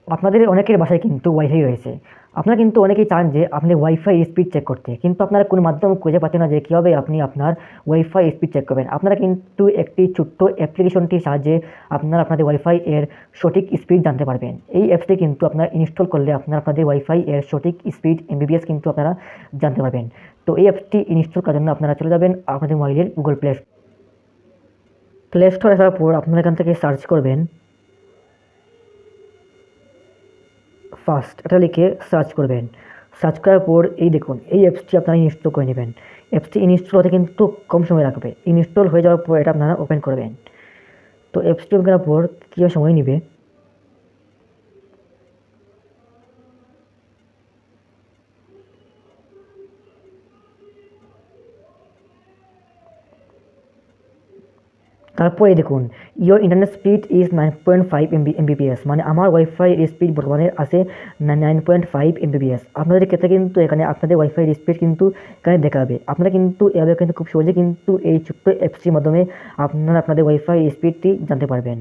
আপনাদের অনেকের বাসায় কিন্তু ওয়াইফাই রয়েছে। আপনারা কিন্তু অনেকেই চান যে আপনাদের ওয়াইফাই স্পিড চেক করতে। কিন্তু আপনারা কোনো মাধ্যম খুঁজে পাচ্ছেন না যে কীভাবে আপনি আপনার ওয়াইফাই স্পিড চেক করবেন। আপনারা কিন্তু একটি ছোট্ট অ্যাপ্লিকেশনটির সাহায্যে আপনারা আপনাদের ওয়াইফাই এর সঠিক স্পিড জানতে পারবেন। এই অ্যাপসটি কিন্তু আপনারা ইনস্টল করলে আপনারা আপনাদের ওয়াইফাই এর সঠিক স্পিড এমবিপিএস কিন্তু আপনারা জানতে পারবেন। তো এই অ্যাপসটি ইনস্টল করার জন্য আপনারা চলে যাবেন আপনাদের মোবাইলের গুগল প্লে স্টোরে আসার পর আপনারা এখান থেকে সার্চ করবেন ফার্স্ট, এটা লিখে সার্চ করবেন। সার্চ করার পর এই দেখুন এই অ্যাপসটি আপনারা ইনস্টল করে নেবেন। অ্যাপসটি ইনস্টল হতে কিন্তু কম সময় লাগবে। ইনস্টল হয়ে যাওয়ার পর এটা আপনারা ওপেন করবেন। তো অ্যাপসটি ওপেন করার পর কীভাবে সময় নেবে, তারপরে দেখুন your internet speed is 9.5 Mbps, মানে আমার ওয়াইফাই স্পিড বর্তমানে আছে 9.5 এমবিপিএস। আপনাদের ক্ষেত্রে কিন্তু এখানে আপনাদের ওয়াইফাই স্পিড কিন্তু এখানে দেখাবে। আপনারা কিন্তু এভাবে কিন্তু খুব সহজে কিন্তু এই ছোট্ট অ্যাপসটির মাধ্যমে আপনারা আপনাদের ওয়াইফাই স্পিডটি জানতে পারবেন।